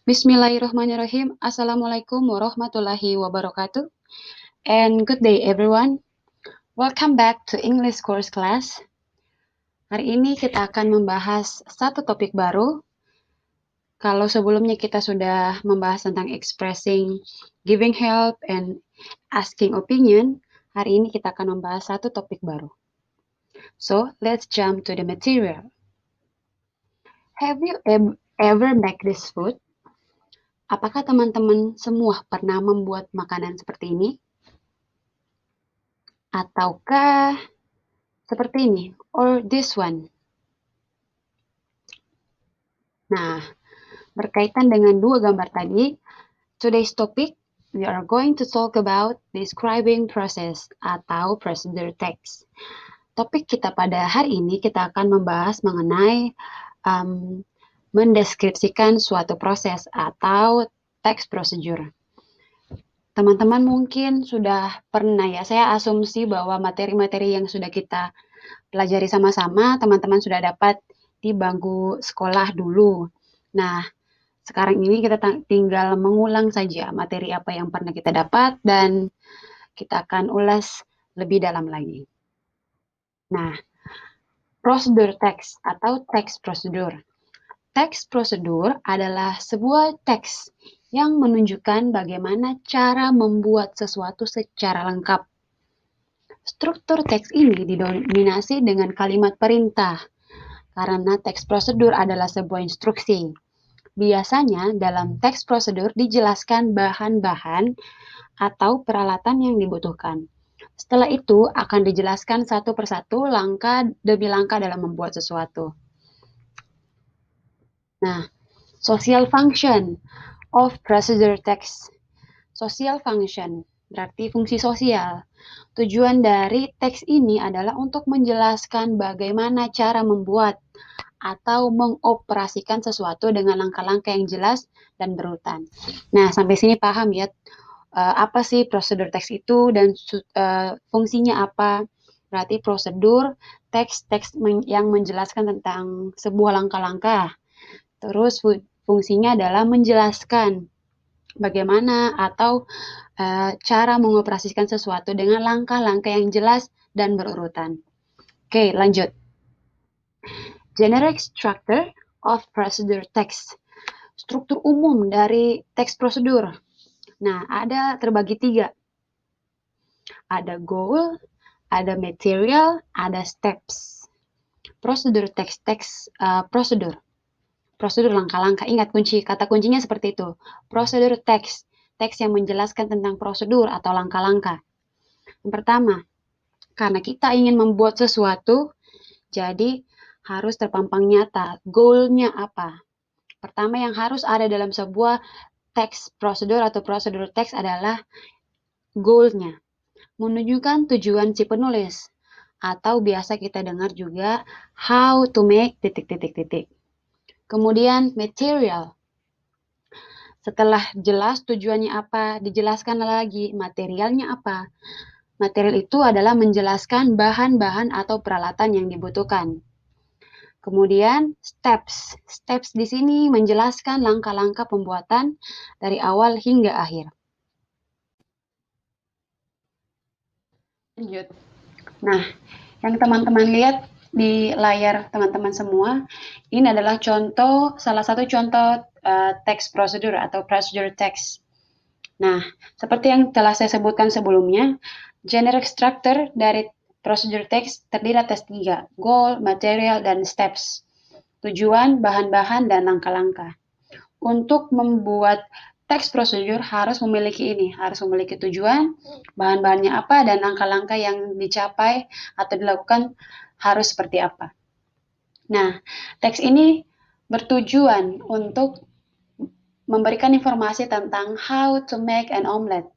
Bismillahirrahmanirrahim. Assalamualaikum warahmatullahi wabarakatuh. And good day everyone. Welcome back to English Course Class. Hari ini kita akan membahas satu topik baru. Kalau sebelumnya kita sudah membahas tentang expressing, giving help, and asking opinion, hari ini kita akan membahas satu topik baru. So, let's jump to the material. Have you ever make this food? Apakah teman-teman semua pernah membuat makanan seperti ini? Ataukah seperti ini, or this one? Nah, berkaitan dengan dua gambar tadi, today's topic, we are going to talk about describing process atau procedure text. Topik kita pada hari ini, kita akan membahas mengenai mendeskripsikan suatu proses atau text procedure. Teman-teman mungkin sudah pernah ya, saya asumsi bahwa materi-materi yang sudah kita pelajari sama-sama, teman-teman sudah dapat di bangku sekolah dulu. Nah, sekarang ini kita tinggal mengulang saja materi apa yang pernah kita dapat dan kita akan ulas lebih dalam lagi. Nah, prosedur teks atau teks prosedur. Teks prosedur adalah sebuah teks yang menunjukkan bagaimana cara membuat sesuatu secara lengkap. Struktur teks ini didominasi dengan kalimat perintah, karena teks prosedur adalah sebuah instruksi. Biasanya dalam teks prosedur dijelaskan bahan-bahan atau peralatan yang dibutuhkan. Setelah itu akan dijelaskan satu persatu langkah demi langkah dalam membuat sesuatu. Nah, social function of procedure text. Social function berarti fungsi sosial. Tujuan dari teks ini adalah untuk menjelaskan bagaimana cara membuat atau mengoperasikan sesuatu dengan langkah-langkah yang jelas dan berurutan. Nah, sampai sini paham ya apa sih prosedur teks itu dan fungsinya apa? Berarti prosedur teks yang menjelaskan tentang sebuah langkah-langkah. Terus fungsinya adalah menjelaskan bagaimana atau cara mengoperasikan sesuatu dengan langkah-langkah yang jelas dan berurutan. Oke, lanjut. Generic structure of procedure text. Struktur umum dari teks prosedur. Nah, ada terbagi 3. Ada goal, ada material, ada steps. Prosedur teks prosedur. Prosedur langkah-langkah. Ingat kata kuncinya seperti itu. Prosedur teks yang menjelaskan tentang prosedur atau langkah-langkah. Yang pertama, karena kita ingin membuat sesuatu, jadi harus terpampang nyata. Goal-nya apa? Pertama yang harus ada dalam sebuah teks prosedur atau prosedur teks adalah goal-nya. Menunjukkan tujuan si penulis. Atau biasa kita dengar juga how to make ... Kemudian material. Setelah jelas tujuannya apa, dijelaskan lagi materialnya apa. Material itu adalah menjelaskan bahan-bahan atau peralatan yang dibutuhkan. Kemudian steps. Steps di sini menjelaskan langkah-langkah pembuatan dari awal hingga akhir. Lanjut. Nah, yang teman-teman lihat di layar teman-teman semua, ini adalah salah satu contoh text procedure atau procedure text. Nah, seperti yang telah saya sebutkan sebelumnya, generic structure dari procedure text terdiri atas 3, goal, material, dan steps. Tujuan, bahan-bahan, dan langkah-langkah. Untuk membuat teks prosedur harus memiliki tujuan, bahan-bahannya apa, dan langkah-langkah yang dicapai atau dilakukan harus seperti apa. Nah, teks ini bertujuan untuk memberikan informasi tentang how to make an omelet.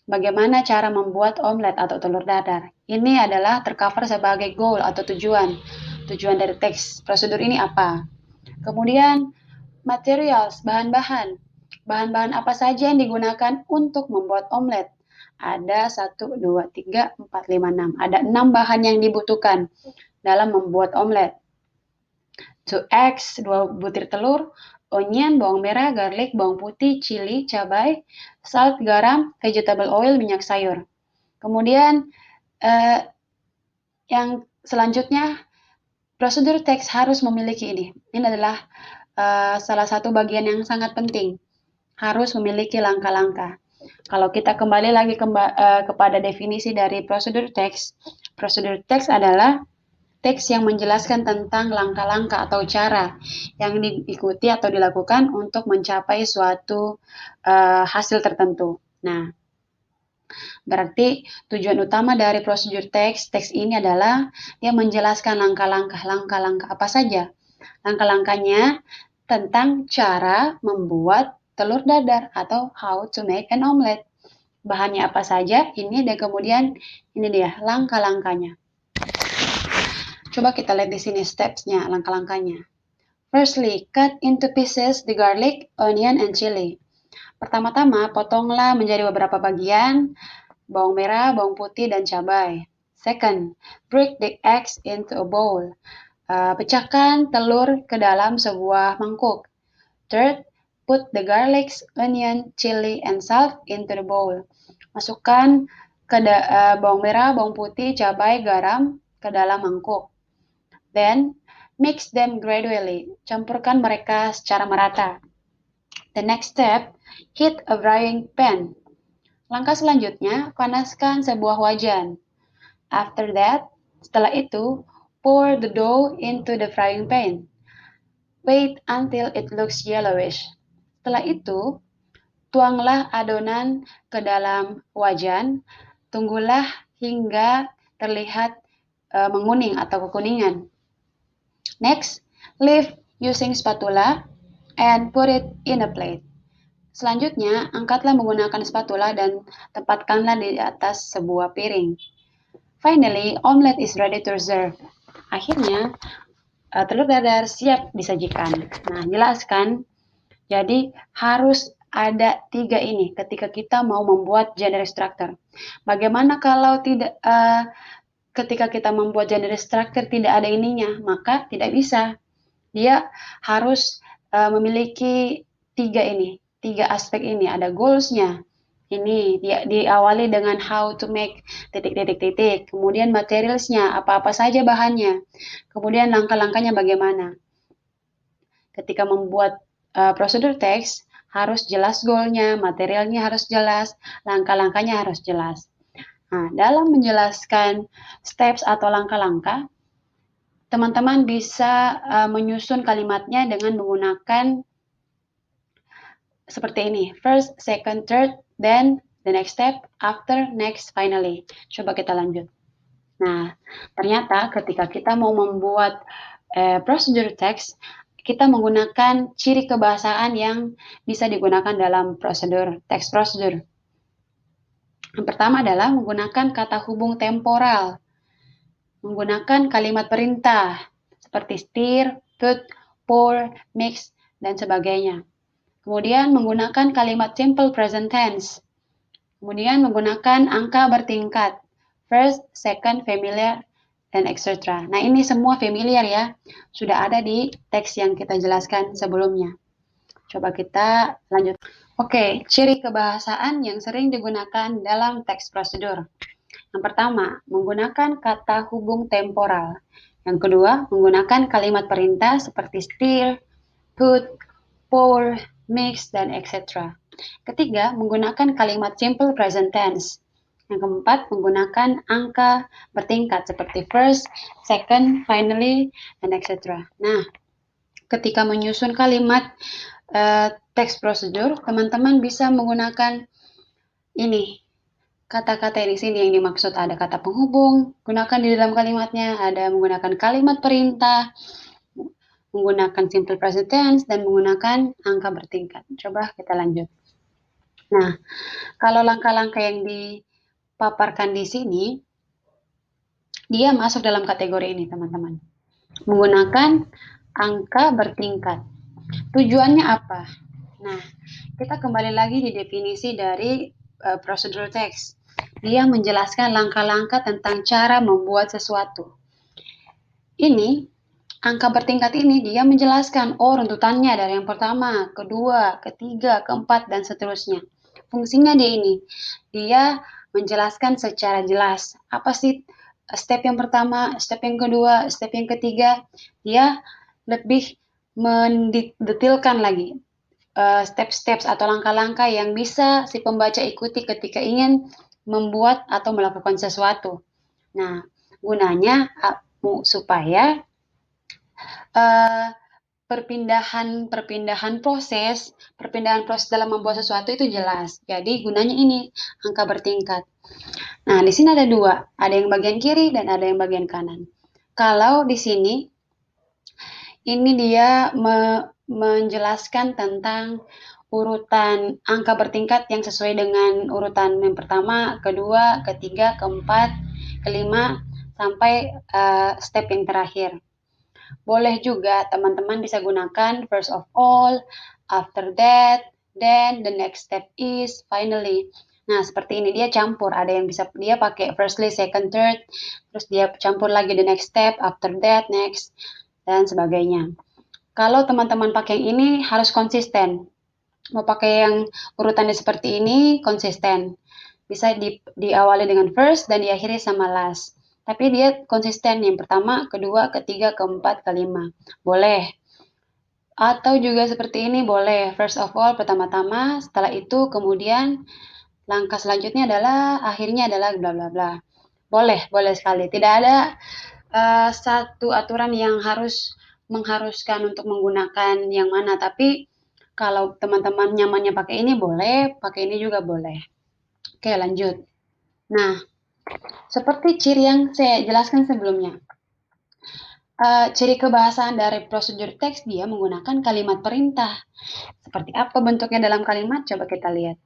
Bagaimana cara membuat omelet atau telur dadar. Ini adalah tercover sebagai goal atau tujuan. Tujuan dari teks prosedur ini apa? Kemudian materials, bahan-bahan. Bahan-bahan apa saja yang digunakan untuk membuat omelet? Ada 1, 2, 3, 4, 5, 6. Ada 6 bahan yang dibutuhkan dalam membuat omelet. 2 eggs, 2 butir telur, onion, bawang merah, garlic, bawang putih, chili, cabai, salt, garam, vegetable oil, minyak sayur. Kemudian yang selanjutnya, prosedur teks harus memiliki ini. Ini adalah salah satu bagian yang sangat penting. Harus memiliki langkah-langkah. Kalau kita kembali lagi kepada definisi dari prosedur teks adalah teks yang menjelaskan tentang langkah-langkah atau cara yang diikuti atau dilakukan untuk mencapai suatu hasil tertentu. Nah, berarti tujuan utama dari prosedur teks ini adalah dia menjelaskan langkah-langkah apa saja. Langkah-langkahnya tentang cara membuat telur dadar atau how to make an omelet. Bahannya apa saja, ini dan kemudian ini dia langkah-langkahnya. Coba kita lihat di sini steps-nya, langkah-langkahnya. Firstly, cut into pieces the garlic, onion, and chili. Pertama-tama, potonglah menjadi beberapa bagian bawang merah, bawang putih, dan cabai. Second, break the eggs into a bowl. Pecahkan telur ke dalam sebuah mangkuk. Third, put the garlic, onion, chili, and salt into the bowl. Masukkan bawang merah, bawang putih, cabai, garam ke dalam mangkuk. Then, mix them gradually. Campurkan mereka secara merata. The next step, heat a frying pan. Langkah selanjutnya, panaskan sebuah wajan. After that, setelah itu, pour the dough into the frying pan. Wait until it looks yellowish. Setelah itu, tuanglah adonan ke dalam wajan. Tunggulah hingga terlihat menguning atau kekuningan. Next, lift using spatula and put it in a plate. Selanjutnya, angkatlah menggunakan spatula dan tempatkanlah di atas sebuah piring. Finally, omelet is ready to serve. Akhirnya, telur dadar siap disajikan. Nah, jelaskan. Jadi, harus ada 3 ini ketika kita mau membuat generic structure. Bagaimana kalau ketika kita membuat generic structure tidak ada ininya, maka tidak bisa. Dia harus memiliki 3 aspek ini. Ada goals-nya. Ini diawali dengan how to make titik. Kemudian materials-nya, apa-apa saja bahannya. Kemudian langkah-langkahnya bagaimana. Ketika membuat prosedur teks, harus jelas goalnya, materialnya harus jelas, langkah-langkahnya harus jelas. Nah, dalam menjelaskan steps atau langkah-langkah, teman-teman bisa menyusun kalimatnya dengan menggunakan seperti ini. First, second, third, then the next step, after, next, finally. Coba kita lanjut. Nah, ternyata ketika kita mau membuat prosedur teks, kita menggunakan ciri kebahasaan yang bisa digunakan dalam prosedur, teks prosedur. Yang pertama adalah menggunakan kata hubung temporal. Menggunakan kalimat perintah seperti stir, put, pour, mix, dan sebagainya. Kemudian menggunakan kalimat simple present tense. Kemudian menggunakan angka bertingkat. First, second, familiar, dan etc. Nah, ini semua familiar ya. Sudah ada di teks yang kita jelaskan sebelumnya. Coba kita lanjut. Oke, ciri kebahasaan yang sering digunakan dalam teks prosedur. Yang pertama, menggunakan kata hubung temporal. Yang kedua, menggunakan kalimat perintah seperti stir, put, pour, mix, dan etc. Ketiga, menggunakan kalimat simple present tense. Yang keempat, menggunakan angka bertingkat seperti first, second, finally, dan etc. Nah, ketika menyusun kalimat teks prosedur, teman-teman bisa menggunakan ini. Kata-kata di sini yang dimaksud ada kata penghubung, gunakan di dalam kalimatnya, ada menggunakan kalimat perintah, menggunakan simple present tense, dan menggunakan angka bertingkat. Coba kita lanjut. Nah, kalau langkah-langkah yang dipaparkan di sini, dia masuk dalam kategori ini, teman-teman. Menggunakan angka bertingkat. Tujuannya apa? Nah, kita kembali lagi di definisi dari prosedur teks. Dia menjelaskan langkah-langkah tentang cara membuat sesuatu. Ini angka bertingkat ini dia menjelaskan, oh runtutannya dari yang pertama, kedua, ketiga, keempat, dan seterusnya. Fungsinya dia ini, dia menjelaskan secara jelas, apa sih step yang pertama, step yang kedua, step yang ketiga, dia lebih mendetilkan lagi step-steps atau langkah-langkah yang bisa si pembaca ikuti ketika ingin membuat atau melakukan sesuatu. Nah, gunanya supaya uh, perpindahan proses dalam membuat sesuatu itu jelas. Jadi gunanya ini angka bertingkat. Nah, di sini ada dua, ada yang bagian kiri dan ada yang bagian kanan. Kalau di sini ini dia menjelaskan tentang urutan angka bertingkat yang sesuai dengan urutan yang pertama, kedua, ketiga, keempat, kelima, sampai step yang terakhir. Boleh juga teman-teman bisa gunakan first of all, after that, then the next step is, finally. Nah, seperti ini dia campur. Ada yang bisa dia pakai firstly, second, third, terus dia campur lagi the next step, after that, next, dan sebagainya. Kalau teman-teman pakai yang ini harus konsisten. Mau pakai yang urutannya seperti ini, konsisten. Bisa diawali dengan first dan diakhiri sama last. Tapi dia konsisten yang pertama, kedua, ketiga, keempat, kelima. Boleh. Atau juga seperti ini boleh. First of all, pertama-tama, setelah itu kemudian langkah selanjutnya adalah, akhirnya adalah bla bla bla. Boleh, boleh sekali. Tidak ada satu aturan yang mengharuskan untuk menggunakan yang mana. Tapi kalau teman-teman nyamannya pakai ini boleh, pakai ini juga boleh. Oke, lanjut. Nah, seperti ciri yang saya jelaskan sebelumnya, ciri kebahasaan dari prosedur teks dia menggunakan kalimat perintah. Seperti apa bentuknya dalam kalimat? Coba kita lihat.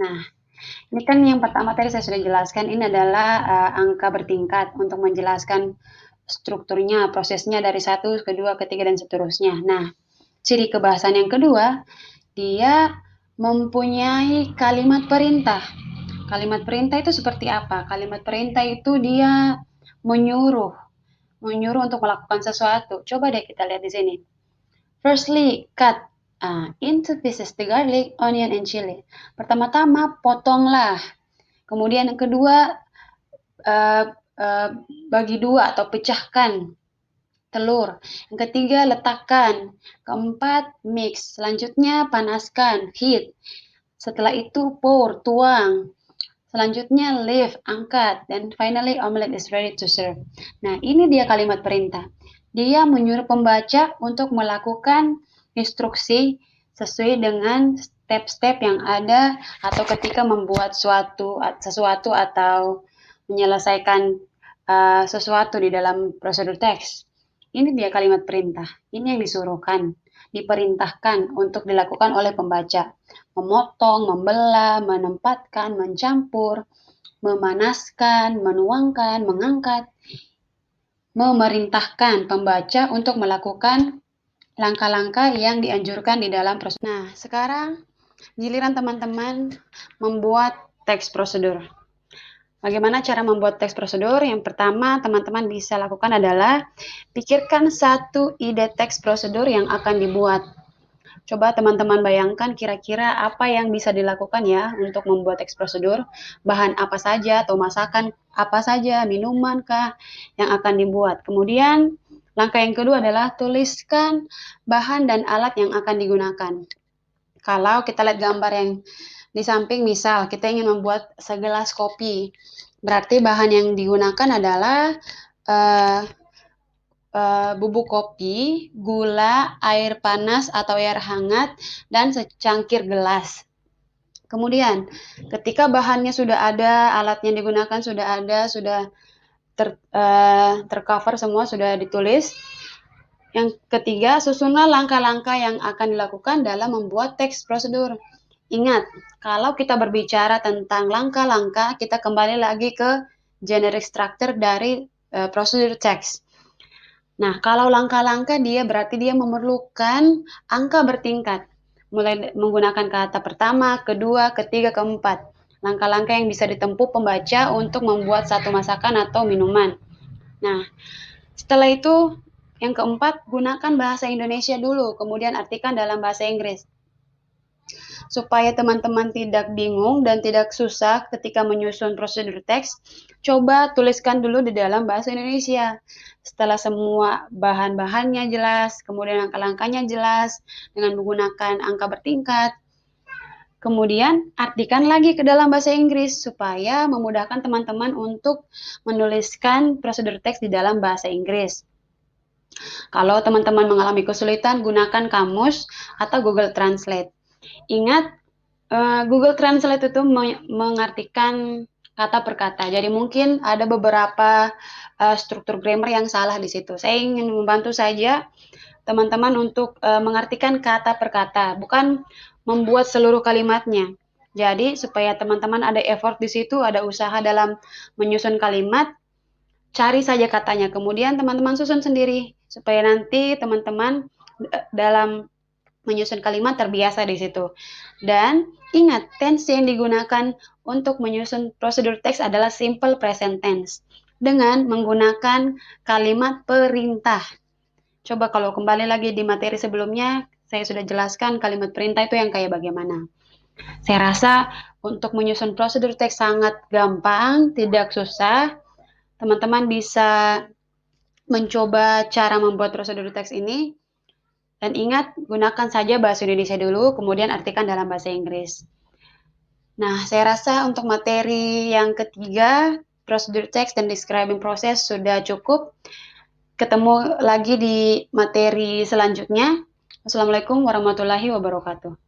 Nah, ini kan yang pertama tadi saya sudah jelaskan, ini adalah angka bertingkat untuk menjelaskan strukturnya, prosesnya dari satu, kedua, ketiga, dan seterusnya. Nah, ciri kebahasaan yang kedua, dia mempunyai kalimat perintah. Kalimat perintah itu seperti apa? Kalimat perintah itu dia menyuruh untuk melakukan sesuatu. Coba deh kita lihat di sini. Firstly, cut into pieces the garlic, onion, and chili. Pertama-tama potonglah. Kemudian yang kedua, bagi dua atau pecahkan telur. Yang ketiga, letakkan. Keempat, mix. Selanjutnya, panaskan, heat. Setelah itu, pour, tuang. Selanjutnya, leave, angkat. Dan finally, omelet is ready to serve. Nah, ini dia kalimat perintah. Dia menyuruh pembaca untuk melakukan instruksi sesuai dengan step-step yang ada atau ketika membuat sesuatu atau menyelesaikan sesuatu di dalam prosedur teks. Ini dia kalimat perintah. Ini yang disuruhkan, diperintahkan untuk dilakukan oleh pembaca. Memotong, membelah, menempatkan, mencampur, memanaskan, menuangkan, mengangkat, memerintahkan pembaca untuk melakukan langkah-langkah yang dianjurkan di dalam proses. Nah, sekarang giliran teman-teman membuat teks prosedur. Bagaimana cara membuat teks prosedur? Yang pertama, teman-teman bisa lakukan adalah pikirkan satu ide teks prosedur yang akan dibuat. Coba teman-teman bayangkan kira-kira apa yang bisa dilakukan ya untuk membuat teks prosedur, bahan apa saja atau masakan apa saja, minuman kah yang akan dibuat. Kemudian langkah yang kedua adalah tuliskan bahan dan alat yang akan digunakan. Kalau kita lihat gambar yang di samping, misal kita ingin membuat segelas kopi, berarti bahan yang digunakan adalah bubuk kopi, gula, air panas atau air hangat, dan secangkir gelas. Kemudian, ketika bahannya sudah ada, alatnya digunakan sudah ada, sudah tercover semua, sudah ditulis. Yang ketiga, susunlah langkah-langkah yang akan dilakukan dalam membuat teks prosedur. Ingat, kalau kita berbicara tentang langkah-langkah, kita kembali lagi ke generic structure dari prosedur teks. Nah, kalau langkah-langkah dia berarti dia memerlukan angka bertingkat. Mulai menggunakan kata pertama, kedua, ketiga, keempat. Langkah-langkah yang bisa ditempuh pembaca untuk membuat satu masakan atau minuman. Nah, setelah itu Yang keempat, gunakan bahasa Indonesia dulu, kemudian artikan dalam bahasa Inggris. Supaya teman-teman tidak bingung dan tidak susah ketika menyusun prosedur teks, coba tuliskan dulu di dalam bahasa Indonesia. Setelah semua bahan-bahannya jelas, kemudian langkah-langkahnya jelas, dengan menggunakan angka bertingkat, kemudian artikan lagi ke dalam bahasa Inggris supaya memudahkan teman-teman untuk menuliskan prosedur teks di dalam bahasa Inggris. Kalau teman-teman mengalami kesulitan, gunakan kamus atau Google Translate. Ingat, Google Translate itu mengartikan kata per kata. Jadi mungkin ada beberapa struktur grammar yang salah di situ. Saya ingin membantu saja teman-teman untuk mengartikan kata per kata, bukan membuat seluruh kalimatnya. Jadi supaya teman-teman ada effort di situ, ada usaha dalam menyusun kalimat, cari saja katanya, kemudian teman-teman susun sendiri supaya nanti teman-teman dalam menyusun kalimat terbiasa di situ. Dan ingat, tense yang digunakan untuk menyusun prosedur teks adalah simple present tense dengan menggunakan kalimat perintah. Coba kalau kembali lagi di materi sebelumnya, saya sudah jelaskan kalimat perintah itu yang kayak bagaimana. Saya rasa untuk menyusun prosedur teks sangat gampang, tidak susah. Teman-teman bisa mencoba cara membuat prosedur teks ini. Dan ingat, gunakan saja bahasa Indonesia dulu, kemudian artikan dalam bahasa Inggris. Nah, saya rasa untuk materi yang ketiga, prosedur teks dan describing process sudah cukup. Ketemu lagi di materi selanjutnya. Wassalamualaikum warahmatullahi wabarakatuh.